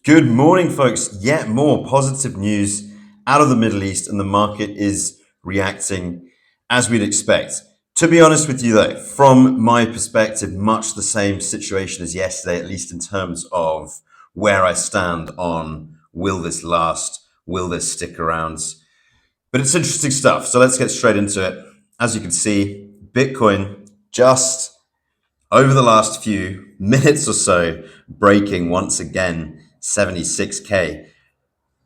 Good morning, folks. Yet more positive news out of the Middle East, and the market is reacting as we'd expect. To be honest with you, though, from my perspective, much the same situation as yesterday, at least in terms of where I stand on will this last, will this stick around. But it's interesting stuff. So let's get straight into it. As you can see, Bitcoin just over the last few minutes or so, breaking once again 76K.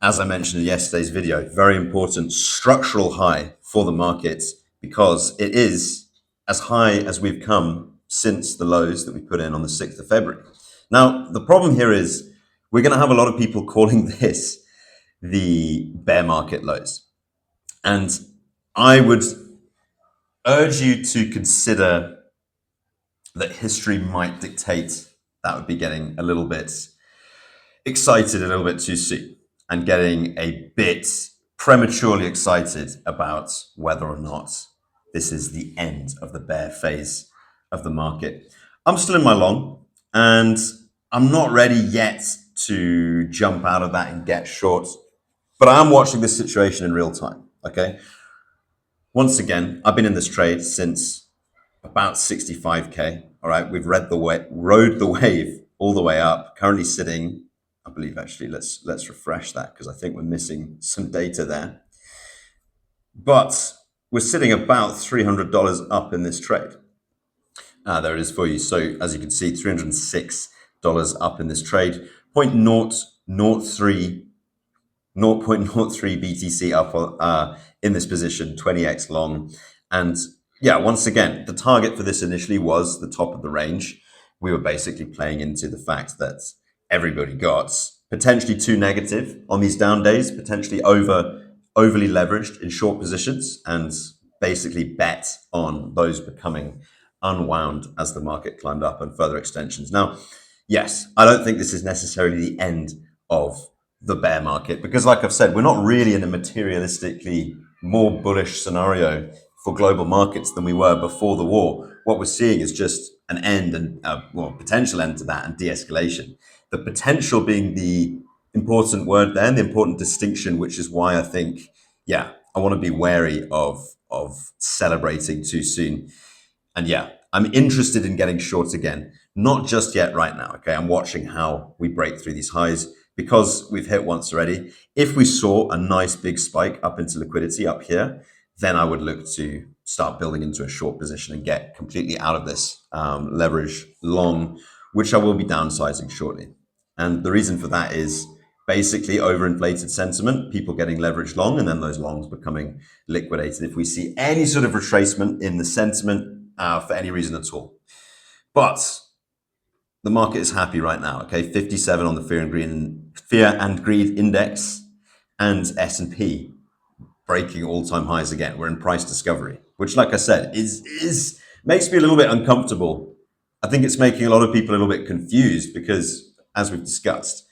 As I mentioned in yesterday's video, very important structural high for the markets because it is as high as we've come since the lows that we put in on the 6th of February. Now, the problem here is we're going to have a lot of people calling this the bear market lows. And I would urge you to consider that history might dictate that would be getting a little bit excited a little bit too soon and getting a bit prematurely excited about whether or not this is the end of the bear phase of the market. I'm still in my long and I'm not ready yet to jump out of that and get short, but I am watching this situation in real time. Okay. Once again, I've been in this trade since about 65K. All right. We've rode the wave all the way up, currently sitting, I believe actually, let's refresh that because I think we're missing some data there. But we're sitting about $300 up in this trade. There it is for you. So as you can see, $306 up in this trade. 0.003 BTC up in this position, 20x long. And yeah, once again, the target for this initially was the top of the range. We were basically playing into the fact that everybody got potentially too negative on these down days, potentially overly leveraged in short positions, and basically bet on those becoming unwound as the market climbed up and further extensions. Now, yes, I don't think this is necessarily the end of the bear market because, like I've said, we're not really in a materialistically more bullish scenario for global markets than we were before the war. What we're seeing is just an end and potential end to that and de-escalation. The potential being the important word there and the important distinction, which is why I think, yeah, I want to be wary of celebrating too soon. And yeah, I'm interested in getting short again. Not just yet right now. Okay. I'm watching how we break through these highs because we've hit once already. If we saw a nice big spike up into liquidity up here, then I would look to start building into a short position and get completely out of this leverage long, which I will be downsizing shortly. And the reason for that is basically overinflated sentiment, people getting leveraged long, and then those longs becoming liquidated if we see any sort of retracement in the sentiment for any reason at all. But the market is happy right now. Okay, 57 on the fear and greed index, and S&P breaking all-time highs again. We're in price discovery, which, like I said, is makes me a little bit uncomfortable. I think it's making a lot of people a little bit confused because, as we've discussed,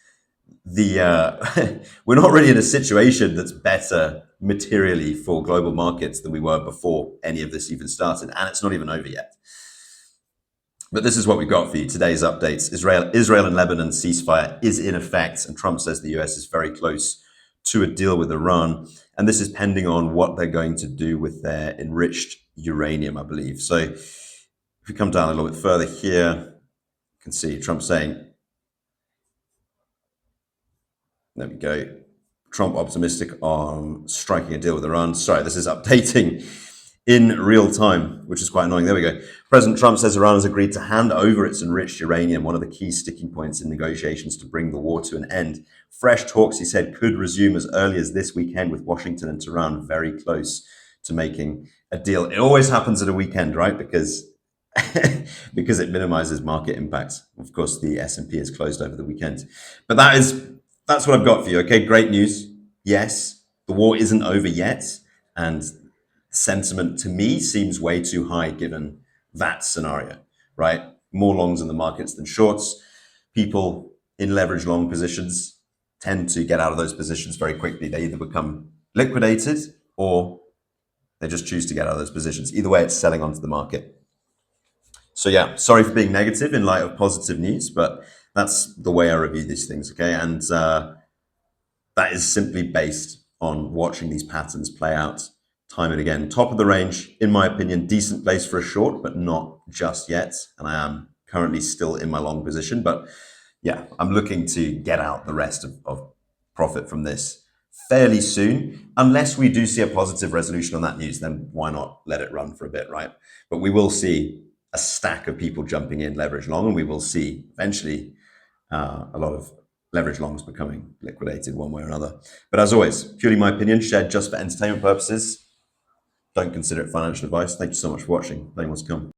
we're not really in a situation that's better materially for global markets than we were before any of this even started, and it's not even over yet. But this is what we've got for you. Today's updates. Israel and Lebanon ceasefire is in effect, and Trump says the US is very close to a deal with Iran. And this is pending on what they're going to do with their enriched uranium, I believe. So if we come down a little bit further here, you can see Trump saying, there we go. Trump optimistic on striking a deal with Iran. Sorry, this is updating in real time, which is quite annoying. There we go. President Trump says Iran has agreed to hand over its enriched uranium, one of the key sticking points in negotiations to bring the war to an end. Fresh talks, he said, could resume as early as this weekend, with Washington and Tehran very close to making a deal. It always happens at a weekend, right? Because because it minimizes market impact. Of course, the S&P is closed over the weekend. But that's what I've got for you. Okay, great news. Yes, the war isn't over yet, and sentiment to me seems way too high given that scenario, right? More longs in the markets than shorts. People in leverage long positions tend to get out of those positions very quickly. They either become liquidated or they just choose to get out of those positions. Either way, it's selling onto the market. So yeah, sorry for being negative in light of positive news, but That's the way I review these things, okay? And that is simply based on watching these patterns play out time and again. Top of the range, in my opinion, decent place for a short, but not just yet. And I am currently still in my long position. But yeah, I'm looking to get out the rest of profit from this fairly soon. Unless we do see a positive resolution on that news, then why not let it run for a bit, right? But we will see a stack of people jumping in leverage long, and we will see eventually a lot of leverage longs becoming liquidated one way or another. But as always, purely my opinion, shared just for entertainment purposes. Don't consider it financial advice. Thank you so much for watching. If anyone wants to come.